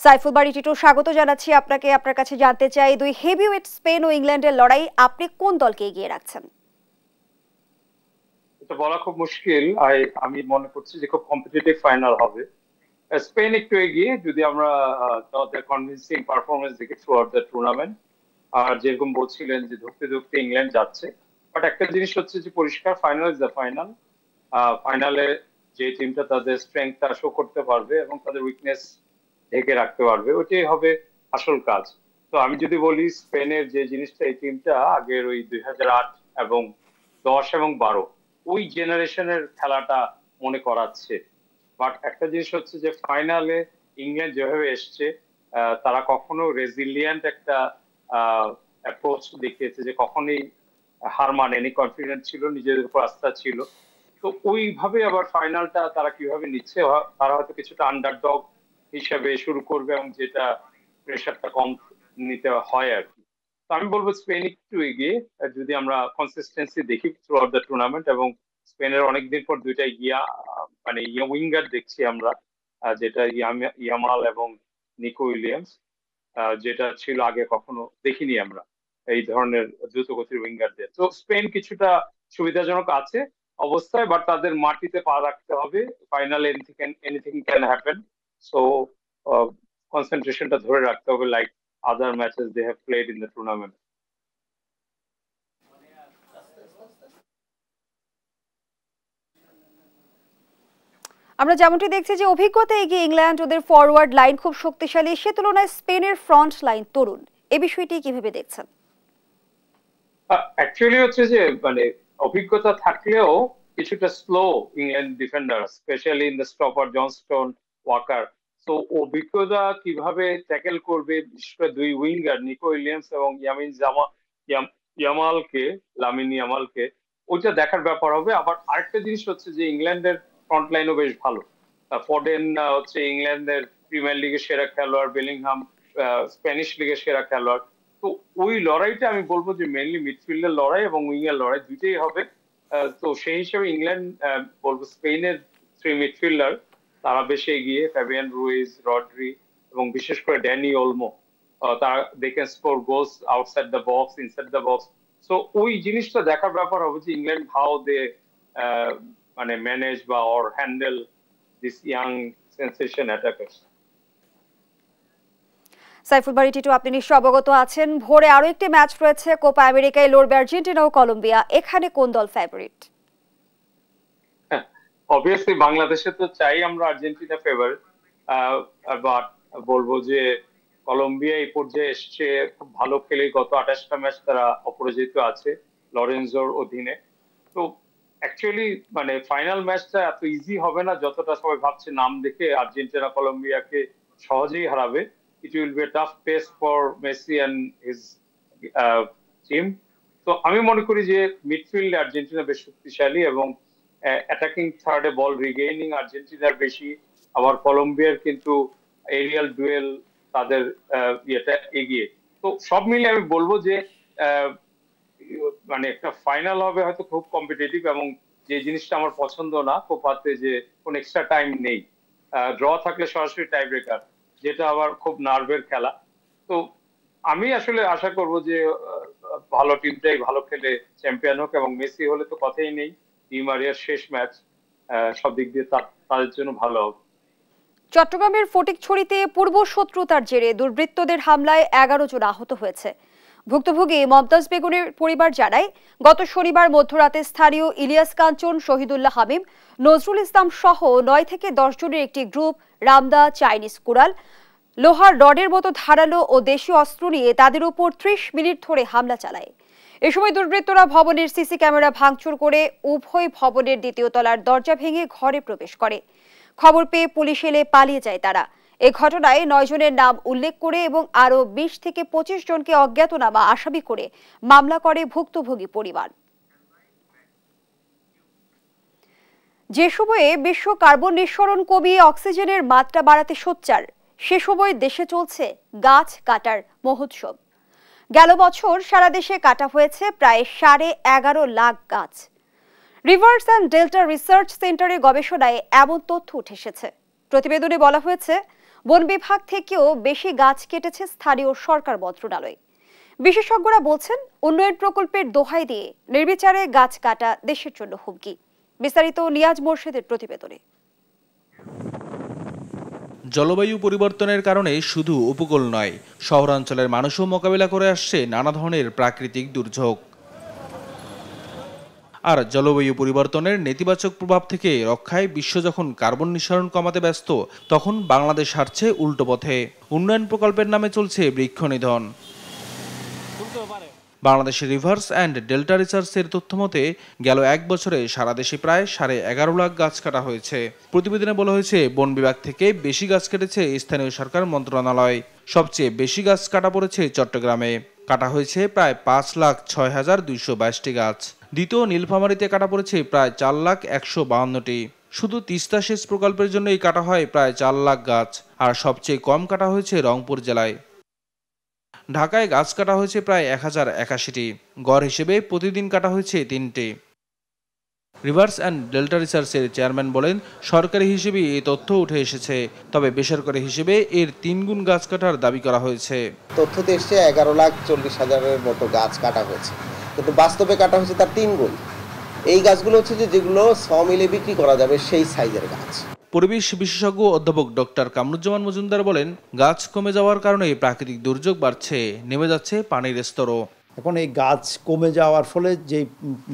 সাইফুল বারী টিটু, স্বাগত জানাচ্ছি আপনাকে। আপনার কাছে জানতে চাই, দুই হেভিওয়েট স্পেন ও ইংল্যান্ডের লড়াই, আপনি কোন দলকে এগিয়ে রাখছেন? এটা বলা খুব মুশকিল। আমি মনে করছি যে খুব কম্পিটিটিভ ফাইনাল হবে। স্পেন একটু এগিয়ে, যদি আমরা তাদের কনভিন্সিং পারফরমেন্স দেখি থ্রু আউট দ্য টুর্নামেন্ট। আর যেরকম বলছিলেন যে ধুঁকতে ধুঁকতে ইংল্যান্ড যাচ্ছে, বাট একটা জিনিস হচ্ছে যে পরিষ্কার ফাইনাল ইজ দ্য ফাইনাল। ফাইনালে যে টিমটা তাদের স্ট্রেংথটা শো করতে পারবে এবং তাদের উইকনেস ঢেকে রাখতে পারবে, ওইটাই হবে আসল কাজ। তো আমি যদি বলি স্পেনের যে জিনিসটা, এই টিমটা আগের ওই 2008 এবং 10 এবং 12 ওই জেনারেশনের খেলাটা মনে করাচ্ছে। বাট একটা জিনিস হচ্ছে যে ফাইনালে ইংল্যান্ড যেভাবে এসছে, তারা কখনো রেজিলিয়েন্ট একটা অ্যাপ্রোচ দেখিয়েছে, যে কখনোই হার মানেনি, কনফিডেন্ট ছিল, নিজেদের উপর আস্থা ছিল। তো ওইভাবে আবার ফাইনালটা তারা কিভাবে নিচ্ছে, তারা হয়তো কিছুটা আন্ডারডগ হিসাবে শুরু করবে এবং যেটা প্রেশারটা কম নিতে হয় আর কি। তো আমি বলবো স্পেন একটু এগিয়ে, যদি আমরা কনসিস্টেন্সি দেখি থ্রু আউট দ্য টুর্নামেন্ট। এবং স্পেনের অনেকদিন পর দুইটা উইঙ্গার দেখছি আমরা, যেটা ইয়ামাল এবং নিকো উইলিয়ামস, যেটা ছিল আগে কখনো দেখিনি আমরা এই ধরনের দ্রুতগতির উইঙ্গারদের। তো স্পেন কিছুটা সুবিধাজনক আছে অবস্থায়, বাট তাদের মাটিতে পা রাখতে হবে। ফাইনালে এনিথিং ক্যান হ্যাপেন, সো কনসেন্ট্রেশনটা ধরে রাখতে হবে like other matches they have played in the tournament. আমরা যেমনটি দেখছি যে অভিজ্ঞতা এগিয়ে ইংল্যান্ড, ওদের ফরওয়ার্ড লাইন খুব শক্তিশালী, সে তুলনায় স্পেনের ফ্রন্ট লাইন তরুণ। এই বিষয়টি কিভাবে দেখছেন? অ্যাকচুয়ালি হচ্ছে যে অভিজ্ঞতা থাকলেও কিছুটা slow England defender, specially in the stopper John Stones, Walker. তো অভিজ্ঞতা কিভাবে ট্যাকেল করবে, বিশেষ করে দুই উইঙ্গার নিকো উইলিয়ামস এবং লামিন ইয়ামালকে, ওইটা দেখার ব্যাপার হবে। আবার আরেকটা জিনিস হচ্ছে যে ইংল্যান্ডের ফ্রন্ট লাইনও বেশ ভালো। ফোডেন হচ্ছে ইংল্যান্ডের প্রিমিয়ার লিগের সেরা খেলোয়াড়, বেলিংহাম স্প্যানিশ লিগের সেরা খেলোয়াড়। তো ওই লড়াইটা আমি বলবো যে মেইনলি মিডফিল্ডের লড়াই এবং উইঙ্গের লড়াই দুইটাই হবে। তো সেই হিসেবে ইংল্যান্ড বলবো স্পেনের থ্রি মিডফিল্ডার তারা বেশি এগিয়ে, ফ্যাবিয়ান রুইজ, রড্রি এবং বিশেষ করে ড্যানি ওলমো, তারা they can score goals outside the box, inside the box. So ওই জিনিসটা দেখার ব্যাপার হবে যে ইংল্যান্ড হাউ দে ম্যানেজ বা or handle this young sensation attackers. Saiful Bari Titu, আপনি নিশ্চয় অবগত আছেন, ভোরে আরো একটি ম্যাচ রয়েছে কোপা আমেরিকায়, লড়বে আর্জেন্টিনা ও কলম্বিয়া। এখানে কোন দল ফেভারিট? অবভিয়াসলি বাংলাদেশে তো চাই আমরা আর্জেন্টিনা ফেভারিট, বাট বলবো যে কলম্বিয়া এই পর্যায়ে এসছে খুব ভালো খেলে, গত 28টা ম্যাচ তারা অপরাজিত আছে লরেন্জোর অধীনে। তো অ্যাকচুয়ালি ফাইনাল ম্যাচটা এত ইজি হবে না যতটা সবাই ভাবছে। নাম দেখে আর্জেন্টিনা কলম্বিয়াকে সহজেই হারাবে। It will be a tough test for Messi and his team. তো আমি মনে করি যে মিডফিল্ডে আর্জেন্টিনা বেশ শক্তিশালী এবং অ্যাটাকিং থার্ডে বল রিগেইনিং আর্জেন্টিনার বেশি। আবার কলম্বিয়ার কিন্তু এরিয়াল ডুয়েল তাদের ইয়েটা এগিয়ে। তো সব মিলে আমি বলবো যে একটা ফাইনাল হবে হয়তো খুব কম্পিটিটিভ, এবং যে জিনিসটা আমার পছন্দ না কোপাতে যে কোন এক্সট্রা টাইম নেই, ড্র থাকলে সরাসরি টাই ব্রেকার, যেটা আবার খুব নার্ভের খেলা। তো আমি আসলে আশা করব যে ভালো টিমটাই ভালো খেলে চ্যাম্পিয়ন হোক, এবং মেসি হলে তো কথাই নেই, ডি মারিয়ার শেষ ম্যাচ, সব দিক দিয়ে তাদের জন্য ভালো হবে। চট্টগ্রামের ফটিকছড়িতে পূর্ব শত্রুতার জেরে দুর্বৃত্তদের হামলায় 11 জন আহত হয়েছে। ভুক্তভোগী মমতাজ বেগমের পরিবার জানায়, গত শনিবার মধ্যরাতে স্থানীয় ইলিয়াস কাঞ্চন, শহীদুল্লাহ হামিম, নজরুল ইসলাম সহ 9 থেকে 10 জনের একটি গ্রুপ রামদা, চাইনিজ কুড়াল, লোহার রডের মতো ধারালো ও দেশীয় অস্ত্র নিয়ে তাদের উপর 30 মিনিট ধরে হামলা চালায়। এ সময় দুর্বৃত্তরা ভবনের সিসি ক্যামেরা ভাঙচুর করে উভয় ভবনের দ্বিতীয় তলার দরজা ভেঙে ঘরে প্রবেশ করে। খবর পেয়ে পুলিশ এলে পালিয়ে যায় তারা। এ ঘটনায় 9 জনের নাম উল্লেখ করে এবং আরো 20 থেকে 25 জনকে অজ্ঞাতনামা আসামি করে মামলা করে ভুক্তভোগী পরিবার। যে সময়ে বিশ্ব কার্বন নিঃসরণ কমিয়ে অক্সিজেনের মাত্রা বাড়াতে সোচ্চার, সে সময় দেশে চলছে গাছ কাটার মহোৎসব। গেল বছর সারা দেশে কাটা হয়েছে প্রায় 11.5 লাখ গাছ। রিভার্স অ্যান্ড ডেল্টা রিসার্চ সেন্টারের গবেষণায় এমন তথ্য উঠে এসেছে। প্রতিবেদনে বলা হয়েছে, বন বিভাগ থেকেও বেশি গাছ কেটেছে স্থানীয় সরকার মন্ত্রণালয়। বিশেষজ্ঞরা বলছেন, উন্নয়ন প্রকল্পের দোহাই দিয়ে নির্বিচারে গাছ কাটা দেশের জন্য হুমকি। বিস্তারিত নিয়াজ মোর্শেদের প্রতিবেদনে। জলবায়ু পরিবর্তনের কারণে শুধু উপকূল নয়, শহরাঞ্চলের মানুষও মোকাবিলা করে আসছে নানা ধরনের প্রাকৃতিক দুর্যোগ। আর জলবায়ু পরিবর্তনের নেতিবাচক প্রভাব থেকে রক্ষায় বিশ্ব যখন কার্বন নিঃসরণ কমাতে ব্যস্ত, তখন বাংলাদেশ হাঁটছে উল্টো পথে। উন্নয়ন প্রকল্পের নামে চলছে বৃক্ষনিধন। বাংলাদেশের রিভার্স অ্যান্ড ডেল্টা রিসার্চের তথ্য মতে গেল 1 বছরে সারা দেশে প্রায় 11.5 লাখ গাছ কাটা হয়েছে। প্রতিবেদনে বলা হয়েছে, বন বিভাগ থেকে বেশি গাছ কেটেছে স্থানীয় সরকার মন্ত্রণালয়। সবচেয়ে বেশি গাছ কাটা পড়েছে চট্টগ্রামে। কাটা হয়েছে প্রায় 5,06,222টি গাছ। দ্বিতীয় নীলফামারীতে কাটা পড়েছে প্রায় 4,152টি। শুধু তিস্তা সেচ প্রকল্পের জন্যই কাটা হয় প্রায় 4 লাখ গাছ, আর সবচেয়ে কম কাটা হয়েছে রংপুর জেলায়। ঢাকায় গাছ কাটা হয়েছে প্রায় 1081টি, গড় হিসেবে প্রতিদিন কাটা হয়েছে 3টি। রিভার্স অ্যান্ড ডেল্টা রিসার্চের চেয়ারম্যান বলেন, সরকারি হিসেবে এই তথ্য উঠে এসেছে, তবে বেসরকারি হিসেবে এর 3 গুণ গাছ কাটার দাবি করা হয়েছে। তথ্যতে এসছে 11,40,000-এর মতো গাছ কাটা হয়েছে, কিন্তু বাস্তবে কাটা হয়েছে তার 3 গুণ। এই গাছগুলো হচ্ছে যেগুলো সমিলে বিক্রি করা যাবে সেই সাইজের গাছ। পরিবেশ বিশেষজ্ঞ অধ্যাপক ডক্টর কামরুজ্জামান মজুমদার বলেন, গাছ কমে যাওয়ার কারণে প্রাকৃতিক দুর্যোগ বাড়ছে, নেমে যাচ্ছে পানির স্তরও। এখন এই গাছ কমে যাওয়ার ফলে যে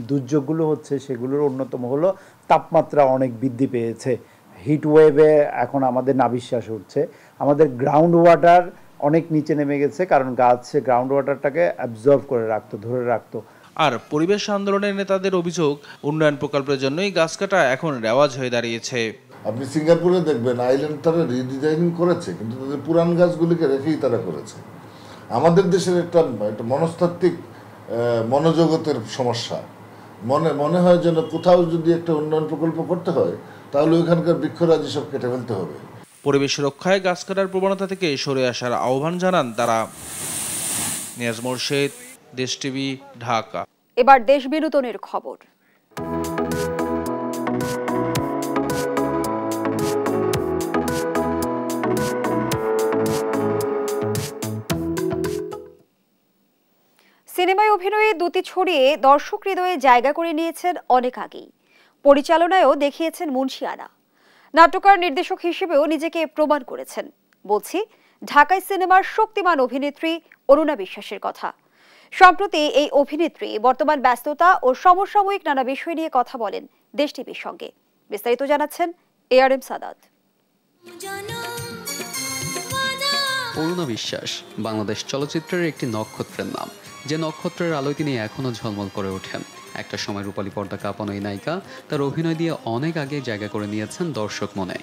দুর্যোগগুলো হচ্ছে সেগুলোর অন্যতম হলো তাপমাত্রা অনেক বৃদ্ধি পেয়েছে। হিট ওয়েভে এখন আমাদের নাভিশ্বাস উঠছে, আমাদের গ্রাউন্ড ওয়াটার অনেক নিচে নেমে গেছে, কারণ গাছ গ্রাউন্ড ওয়াটারটাকে অ্যাবজর্ব করে রাখতো, ধরে রাখতো। আর পরিবেশ আন্দোলনের নেতাদের অভিযোগ, উন্নয়ন প্রকল্পের জন্যই গাছ কাটা এখন রেওয়াজ হয়ে দাঁড়িয়েছে। আপনি সিঙ্গাপুরে দেখবেন আইল্যান্ড তারা রিডিজাইনিং করেছে, কিন্তু তাদের পুরান গাছগুলিকে রেখেই তারা করেছে। আমাদের দেশের একটা মনস্তাত্ত্বিক মনোজগতের সমস্যা। মনে হয় যেন কোথাও যদি একটা উন্নয়ন প্রকল্প করতে হয় তাহলে ওইখানকার বৃক্ষরাজি সব কেটে ফেলতে হবে। পরিবেশ রক্ষায় গাছ কাটার প্রবণতা থেকে সরে আসার আহ্বান জানান তারা। নিয়াজ মোরশেদ, দেশ টিভি, ঢাকা। এবার দেশ বিনোদনের খবর। সিনেমায় অভিনয়ে দ্যুতি ছড়িয়ে দর্শক হৃদয়ে জায়গা করে নিয়েছেন অনেক আগেই। পরিচালনায়ও দেখিয়েছেন মুন্সিয়ানা। নাট্যকার নির্দেশক হিসেবেও নিজেকে প্রমাণ করেছেন। বলছি ঢাকাই সিনেমার শক্তিমান অভিনেত্রী অরুণা বিশ্বাসের কথা। সম্প্রতি এই অভিনেত্রী বর্তমান ব্যস্ততা ও সমসাময়িক নানা বিষয় নিয়ে কথা বলেন দেশ টিভির সঙ্গে। বিস্তারিত জানাচ্ছেন ARM সাদাত। অরুণা বিশ্বাস বাংলাদেশ চলচ্চিত্রের একটি নক্ষত্রের নাম, যে নক্ষত্রের আলোয় তিনি এখনো ঝলমল করে ওঠেন। একটা সময় রূপালী পর্দা কাঁপানো এই নায়িকা তার অভিনয় দিয়ে অনেক আগে জায়গা করে নিয়েছেন দর্শক মনে।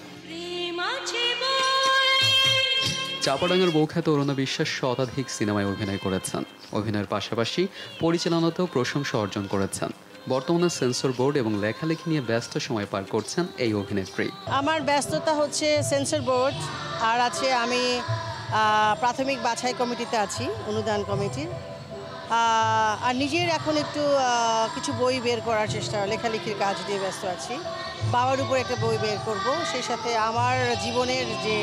চাপাডাঙ্গার বৌখ্যাত অরুণা বিশ্বাস শতাধিক সিনেমায় অভিনয় করেছেন। অভিনয়ের পাশাপাশি পরিচালনাতেও প্রশংসা অর্জন করেছেন। বর্তমানে সেন্সর বোর্ড এবং লেখালেখি নিয়ে ব্যস্ত সময় পার করছেন এই অভিনেত্রী। আমার ব্যস্ততা হচ্ছে সেন্সর বোর্ড, আর আছে আমি প্রাথমিক বাছাই কমিটিতে আছি, অনুদান কমিটির। আর নিজের এখন একটু কিছু বই বের করার চেষ্টা, লেখালেখির কাজ দিয়ে ব্যস্ত আছি। বাবার উপর একটা বই বের করব, সেই সাথে আমার জীবনের যে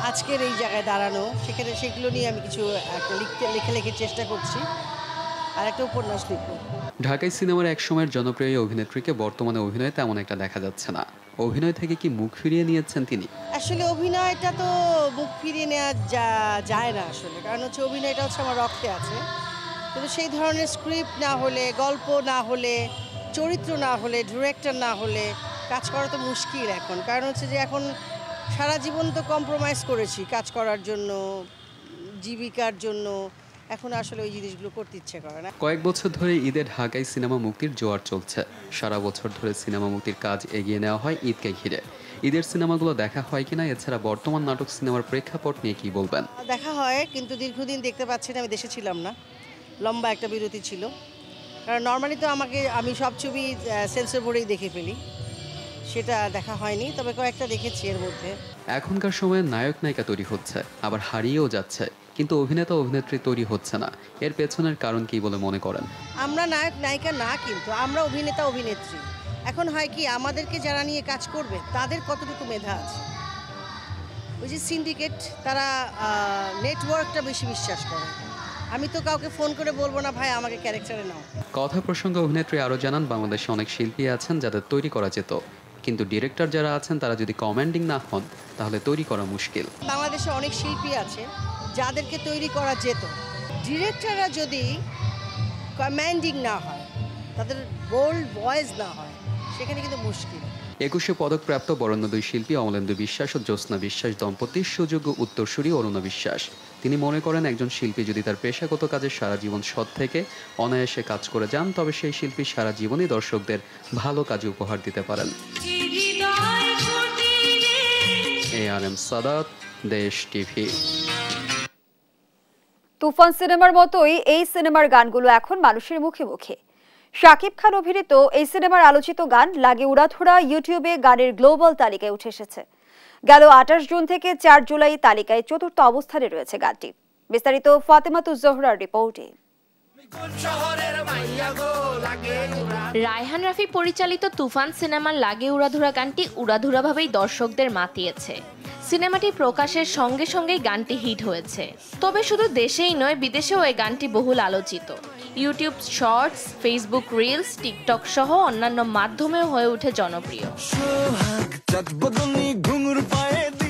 আজকের এই জায়গায় দাঁড়ানো, সেগুলো নিয়ে আমি কিছু লেখালেখির চেষ্টা করছি, আর একটা উপন্যাস লিখব। ঢাকাই সিনেমার এক সময়ের জনপ্রিয় অভিনেত্রীকে বর্তমানে অভিনয়ে তেমন একটা দেখা যাচ্ছে না। অভিনয় থেকে কি মুখ ফিরিয়ে নিয়েছেন তিনি? আসলে অভিনয়টা তো মুখ ফিরিয়ে নেওয়া যায় না আসলে, কারণ হচ্ছে অভিনয়টা হচ্ছে আমার রক্তে আছে। কিন্তু সেই ধরনের স্ক্রিপ্ট না হলে, গল্প না হলে, চরিত্র না হলে, ডিরেক্টর না হলে কাজ করা তো মুশকিল এখন। কারণ হচ্ছে যে এখন সারা জীবন তো কম্প্রোমাইজ করেছি কাজ করার জন্য, জীবিকার জন্য, এখন আসলে ওই জিনিসগুলো করতে ইচ্ছে করে না। কয়েক বছর ধরে ঈদে ঢাকায় সিনেমা মুক্তির জোয়ার চলছে। সারা বছর ধরে সিনেমা মুক্তির কাজ এগিয়ে নেওয়া হয় ঈদকে ঘিরে। ঈদের সিনেমাগুলো দেখা হয় কিনা, এছাড়া বর্তমান নাটক সিনেমার প্রেক্ষাপট নিয়ে কি বলবেন? দেখা হয়, কিন্তু দীর্ঘদিন দেখতে পাচ্ছি না, আমি দেশে ছিলাম না, লম্বা একটা বিরতি ছিল। কারণ নর্মালি তো আমি সব ছবি সেন্সর বোর্ডেই দেখে ফেলি, সেটা দেখা হয়নি, তবে কয়েকটা দেখেছি এর মধ্যে। এখনকার সময়ে নায়ক নায়িকা তৈরি হচ্ছে, আবার হারিয়েও যাচ্ছে, কিন্তু অভিনেতা অভিনেত্রী তৈরি হচ্ছে না। এর পেছনের কারণ কি বলে মনে করেন? আমরা নায়ক নায়িকা না, কিন্তু আমরা অভিনেতা অভিনেত্রী। এখন হয় কি, আমাদেরকে যারা নিয়ে কাজ করবে তাদের কতটুকু মেধা আছে। ওই যে সিন্ডিকেট, তারা নেটওয়ার্কটা বেশি বিশ্বাস করে। আমি তো কাউকে ফোন করে বলবো না ভাই আমাকে ক্যারেক্টারে নাও। কথা প্রসঙ্গে অভিনেত্রী আরও জানান, বাংলাদেশে অনেক শিল্পী আছেন যাদের তৈরি করা যেত, কিন্তু ডিরেক্টর যারা আছেন তারা যদি কমান্ডিং না হন তাহলে তৈরি করা মুশকিল। বাংলাদেশে অনেক শিল্পী আছে যাদেরকে তৈরি করা যেত, ডিরেক্টররা যদি কমান্ডিং না হয়, তাদের বোল্ড ভয়েস না হয়, সেখানে কিন্তু মুশকিল। 21শে পদকপ্রাপ্ত বরেণ্য দুই শিল্পী অমলেন্দু বিশ্বাস ও জ্যোৎস্না বিশ্বাস দম্পতির সুযোগ্য উত্তরসূরি অরুণা বিশ্বাস। তিনি মনে করেন, একজন শিল্পী যদি তার পেশাগত কাজে সারা জীবন সৎ থেকে অনায়াসে কাজ করে যান, তবে সেই শিল্পী সারা জীবনই দর্শকদের ভালো কাজ উপহার দিতে পারেন। ARM সাদাত, দেশ টিভি। তুফান সিনেমার মতোই এই সিনেমার গানগুলো এখন মানুষের মুখে মুখে। শাকিব খান অভিনীত এই সিনেমার আলোচিত গান লাগে উড়াধুরা ইউটিউবে গানের গ্লোবাল তালিকায় উঠে এসেছে। গেল ২৮ জুন থেকে ৪ জুলাই তালিকায় চতুর্থ অবস্থানে রয়েছে গানটি। বিস্তারিত ফাতেমাতুজ জোহরার রিপোর্টে। রায়হান রাফি পরিচালিত তুফান সিনেমার লাগে উড়াধুরা গানটি উড়াধুরাভাবেই দর্শকদের মাতিয়েছে। সিনেমাটি প্রকাশের সঙ্গে সঙ্গেই গানটি হিট হয়েছে। তবে শুধু দেশেই নয়, বিদেশেও এই গানটি বহুল আলোচিত। YouTube shorts, Facebook reels, TikTok সহ অন্যান্য মাধ্যমেও হয়ে ওঠে জনপ্রিয়।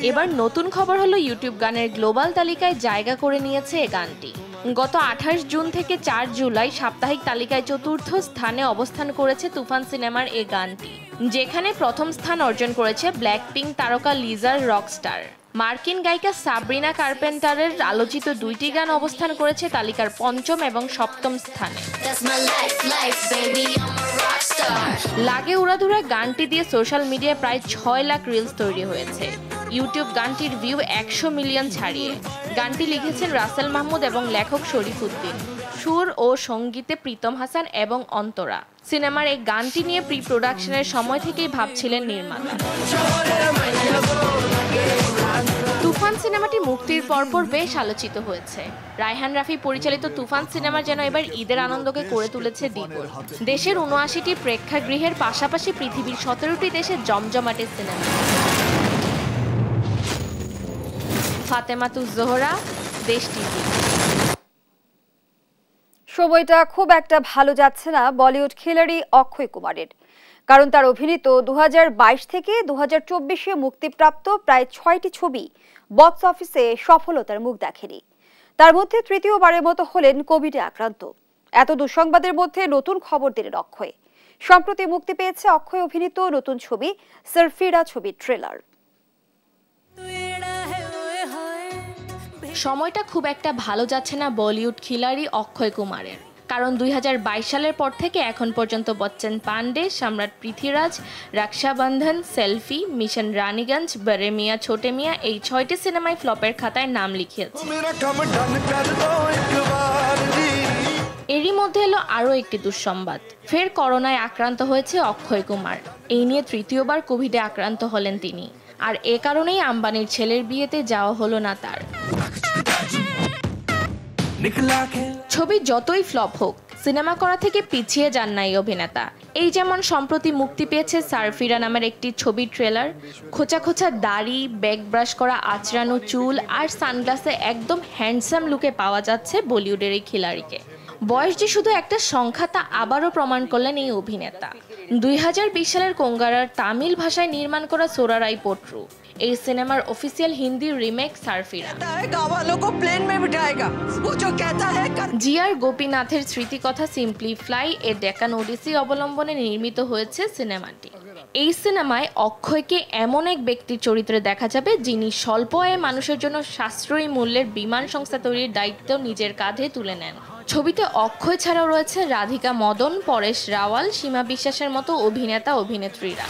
এবার নতুন খবর হলো ইউটিউব গানের গ্লোবাল তালিকায় জায়গা করে নিয়েছে এই গানটি। গত ২৮ জুন থেকে ৪ জুলাই সাপ্তাহিক তালিকায় চতুর্থ স্থানে অবস্থান করেছে তুফান সিনেমার এই গানটি, যেখানে প্রথম স্থান অর্জন করেছে ব্ল্যাকপিঙ্ক তারকা লিজার রকস্টার। মার্কিন গায়িকা সাব্রিনা কার্পেন্টারের আলোচিত দুইটি গান অবস্থান করেছে তালিকার পঞ্চম এবং সপ্তম স্থানে। লাগে উড়াধুরা গানটি দিয়ে সোশ্যাল মিডিয়ায় প্রায় ৬ লাখ রিলস তৈরি হয়েছে। ইউটিউব গানটির ভিউ ১০০ মিলিয়ন ছাড়িয়ে। গানটি লিখেছেন রাসেল মাহমুদ এবং লেখক শরীফ উদ্দিন। সুর ও সঙ্গীতে প্রীতম হাসান এবং অন্তরা। সিনেমার এই গানটি নিয়ে প্রি প্রোডাকশনের সময় থেকেই ভাবছিলেন নির্মাতা। তুফান সিনেমাটি মুক্তির পরপর বেশ আলোচিত হয়েছে। রায়হান রাফি পরিচালিত তুফান সিনেমা যেন এবার ঈদের আনন্দকে করে তুলেছে দ্বিগুণ। দেশের ৭৯টি প্রেক্ষাগৃহের পাশাপাশি পৃথিবীর ১৭টি দেশে জমজমাটে সিনেমা। ফাতেমাতুজ জোহরা, দেশ টিভি। সময়টা খুব একটা ভালো যাচ্ছে না বলিউড খিলাড়ি অক্ষয় কুমারের, কারণ তার অভিনীত ২০২২ থেকে ২০২৪-এ মুক্তিপ্রাপ্ত প্রায় ৬টি ছবি বক্স অফিসে সফলতার মুখ দেখেনি। তার মধ্যে তৃতীয়বারের মতো হলেন কোভিডে আক্রান্ত। এত দুঃসংবাদের মধ্যে নতুন খবর দিলেন অক্ষয়। সম্প্রতি মুক্তি পেয়েছে অক্ষয় অভিনীত নতুন ছবি সারফিরা ছবির ট্রেলার। সময়টা খুব একটা ভালো যাচ্ছে না বলিউড খিলাড়ি অক্ষয় কুমারের, কারণ ২০২২ সালের পর থেকে এখন পর্যন্ত বচ্চন পান্ডে, সম্রাট পৃথ্বীরাজ, রক্ষাবন্ধন, সেলফি, মিশন রানীগঞ্জ, বড়ে মিয়া ছোটে মিয়া এই ৬টি সিনেমায় ফ্লপের খাতায় নাম লিখিয়েছে। এরই মধ্যে এলো আরও একটি দুঃসংবাদ। ফের করোনায় আক্রান্ত হয়েছে অক্ষয় কুমার। এই নিয়ে তৃতীয়বার কোভিডে আক্রান্ত হলেন তিনি, আর এ কারণেই আম্বানির ছেলের বিয়েতে যাওয়া হলো না তার। ছবি যতই ফ্লপ হোক, সিনেমা করা থেকে পিছিয়ে যান না এই অভিনেতা। এই যেমন সম্প্রতি মুক্তি পেয়েছে সারফিরা নামের একটি ছবির ট্রেলার। খোঁচা খোঁচা দাড়ি, ব্যাক ব্রাশ করা আঁচড়ানো চুল আর সানগ্লাসে একদম হ্যান্ডসাম লুকে পাওয়া যাচ্ছে বলিউডের এই খিলাড়িকে। বয়স যে শুধু একটা সংখ্যা তা আবারও প্রমাণ করলেন এই অভিনেতা। ২০২০ সালের কঙ্গারার তামিল ভাষায় নির্মাণ করা সোরারাই পোট্রু এই সিনেমার official Hindi remake Sarfira. GR গোপীনাথের স্মৃতিকথা simply fly a Deccan odyssey অবলম্বনে নির্মিত হয়েছে সিনেমাটি। এই সিনেমায় অক্ষয়কে এমন এক ব্যক্তির চরিত্রে দেখা যাবে যিনি স্বল্প আয়ে মানুষের জন্য সাশ্রয়ী মূল্যের বিমান সংস্থা তৈরির দায়িত্ব নিজের কাঁধে তুলে নেন। ছবিতে অক্ষয় ছাড়াও রয়েছে রাধিকা মদন, পরেশ রাওয়াল, সীমা বিশ্বাসের মতো অভিনেতা অভিনেত্রীরা।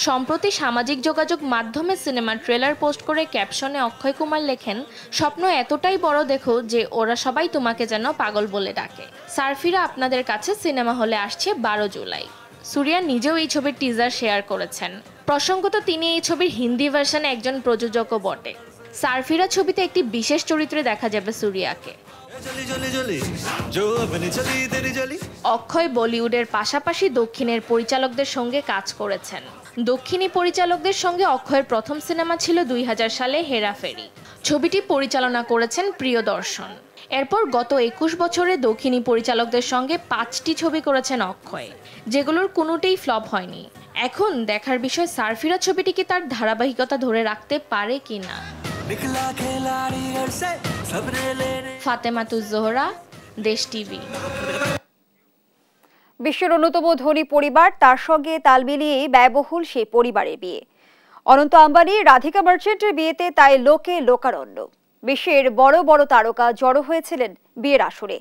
সম্প্রতি সামাজিক যোগাযোগ মাধ্যমে সিনেমার ট্রেলার পোস্ট করে ক্যাপশনে অক্ষয় কুমার লেখেন, স্বপ্ন এতটাই বড় দেখো যে ওরা সবাই তোমাকে যেন পাগল বলে ডাকে। সারফিরা আপনাদের কাছে সিনেমা হলে আসছে ১২ জুলাই। সুরিয়া নিজেও এই ছবির টিজার শেয়ার করেছেন। প্রসঙ্গত তিনি এই ছবির হিন্দি ভার্সনে একজন প্রযোজকও বটে। সারফিরা ছবিতে একটি বিশেষ চরিত্রে দেখা যাবে সুরিয়াকে। অক্ষয় বলিউডের পাশাপাশি দক্ষিণের পরিচালকদের সঙ্গে কাজ করেছেন। দক্ষিণী পরিচালকদের সঙ্গে অক্ষয়ের প্রথম সিনেমা ছিল ২০০০ সালে হেরাফেরি। ছবিটি পরিচালনা করেছেন প্রিয়দর্শন। এরপর গত ২১ বছরে দক্ষিণী পরিচালকদের সঙ্গে ৫টি ছবি করেছেন অক্ষয়, যেগুলোর কোনোটিই ফ্লপ হয়নি। এখন দেখার বিষয় সারফিরা ছবিটি কি তার ধারাবাহিকতা ধরে রাখতে পারে কিনা। ফাতেমাতুজ জোহরা, দেশ টিভি। বিশ্বের অন্যতম ধনী পরিবার, তার সঙ্গে তাল মিলিয়েই ব্যয়বহুল সেই পরিবারের বিয়ে। অনন্ত আম্বানি, রাধিকা মার্চেন্টের বিয়েতে তাই লোকে লোকারণ্য। বিশ্বের বড় বড় তারকা জড়ো হয়েছিলেন বিয়ের আসরে।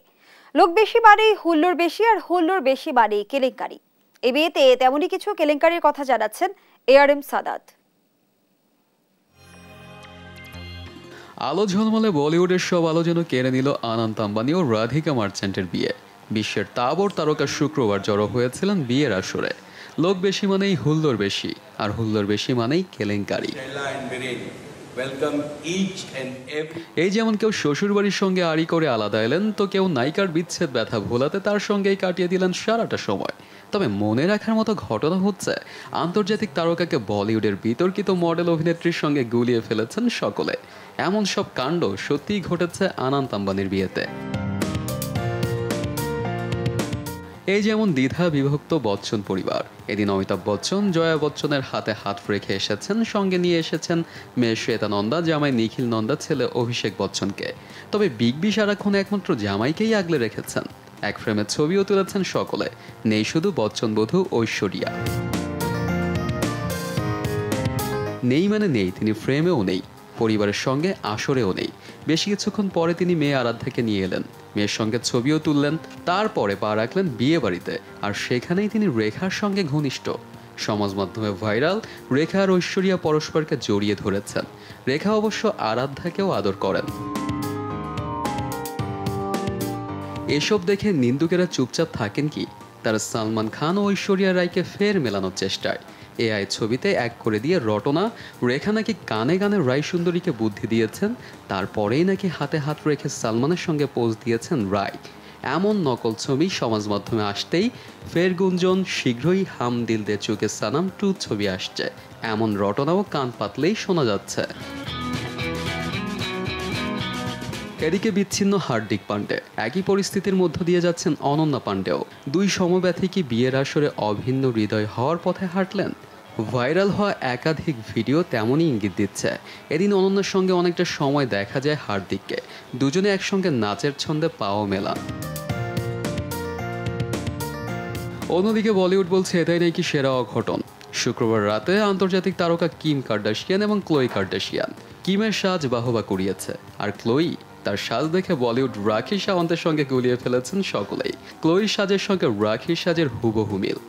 লোক বেশি মানেই হুল্লোড় বেশি, আর হুল্লোড় বেশি মানেই কেলেঙ্কারি। এই বিয়েতে তেমনই কিছু কেলেঙ্কারির কথা জানাচ্ছেন ARM সাদাত। আলো ঝলমলে বলিউডের সব আলো যেন কেড়ে নিল আনন্ত আম্বানি ও রাধিকা মার্চেন্টের বিয়ে। বিশ্বের তাবর তারকা শুক্রবার জড়ো হয়েছিলেন বিয়ের আসরে। লোক বেশি মানেই হুল্লোড় বেশি, আর হুল্লোড় বেশি মানেই কেলেঙ্কারি। এই যেমন কেউ শ্বশুর বাড়ির সঙ্গে আড়ি করে আলাদা এলেন, তো কেউ নায়িকার বিচ্ছেদ ব্যথা ভোলাতে তার সঙ্গেই কাটিয়ে দিলেন সারাটা সময়। তবে মনে রাখার মতো ঘটনা হচ্ছে, আন্তর্জাতিক তারকাকে বলিউডের বিতর্কিত মডেল অভিনেত্রীর সঙ্গে গুলিয়ে ফেলেছেন সকলে। এমন সব কাণ্ড সত্যিই ঘটেছে আনন্ত আম্বানির বিয়েতে। এই যেমন দ্বিধা বিভক্ত বচ্চন পরিবার। এদিন অমিতাভ বচ্চন জয়া বচ্চনের হাতে হাত রেখে এসেছেন, সঙ্গে নিয়ে এসেছেন মেয়ে শ্বেতা নন্দা, জামাই নিখিল নন্দা, ছেলে অভিষেক বচ্চনকে। তবে বিগ বি সারাক্ষণ একমাত্র জামাইকেই আগলে রেখেছেন। এক ফ্রেমের ছবিও তুলেছেন সকলে, নেই শুধু বচ্চন বধূ ঐশ্বরিয়া। নেই মানে নেই, তিনি ফ্রেমেও নেই, পরিবারের সঙ্গে আসরেও নেই। বেশ কিছুক্ষণ পরে তিনি মেয়ে আরাধ্যাকে নিয়ে এলেন, মেয়ের সঙ্গে ছবিও তুললেন, তারপরে পা রাখলেন বিয়ে বাড়িতে। আর সেখানেই তিনি রেখার সঙ্গে ঘনিষ্ঠ। সমাজ মাধ্যমে ভাইরাল, রেখা আর ঐশ্বরিয়া পরস্পরকে জড়িয়ে ধরেছেন। রেখা অবশ্য আরাধ্যাকেও আদর করেন। এসব দেখে নিন্দুকেরা চুপচাপ থাকেন কি? তারা সালমান খান ও ঐশ্বরিয়া রায়কে ফের মেলানোর চেষ্টায়। এআই ছবিতে এক করে দিয়ে রটনা, রেখা নাকি গানে গানে রায় সুন্দরীকে বুদ্ধি দিয়েছেন, তারপরেই নাকি হাতে হাত রেখে সালমানের সঙ্গে পোজ দিয়েছেন রায়। এমন নকল ছবি সমাজ মাধ্যমে আসতেই ফের গুঞ্জন, শীঘ্রই হাম দিল দে চুকে সানাম 2 ছবি আসছে, এমন রটনাও কান পাতলেই শোনা যাচ্ছে। এদিকে বিচ্ছিন্ন হার্দিক পান্ডে, একই পরিস্থিতির মধ্য দিয়ে যাচ্ছেন অনন্যা পান্ডেও। দুই সমব্যথীকে বিয়ের আসরে অভিন্ন হৃদয় হওয়ার পথে হাঁটলেন। ভাইরাল হওয়া একাধিক ভিডিও তেমনই ইঙ্গিত দিচ্ছে। এদিন অনন্যার সঙ্গে অনেকটা সময় দেখা যায় হার্দিককে, দুজনে একসঙ্গে নাচের ছন্দে পাও মেলান। অন্যদিকে বলিউড বলছে এটাই নাকি সেরা অঘটন। শুক্রবার রাতে আন্তর্জাতিক তারকা কিম কার্দাশিয়ান এবং ক্লোই কার্দাশিয়ান। কিমের সাজ বাহবা কুড়িয়েছে, আর ক্লোই তার সাজ দেখে বলিউড রাখি সাওয়ান্তের সঙ্গে গুলিয়ে ফেলেছেন সকলেই। ক্লোইর সাজের সঙ্গে রাখির সাজের হুবহু মিল,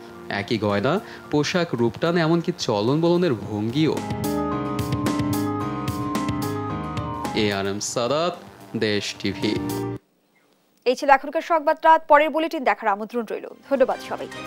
একই গয়না, পোশাক, রূপটান, এমনকি চলন বলনের ভঙ্গিও। ARM সাদাত, দেশ টিভি। এই ছিল এখনকার সংবাদ রাত। পরের বুলেটিন দেখার আমন্ত্রণ রইল। ধন্যবাদ সবাইকে।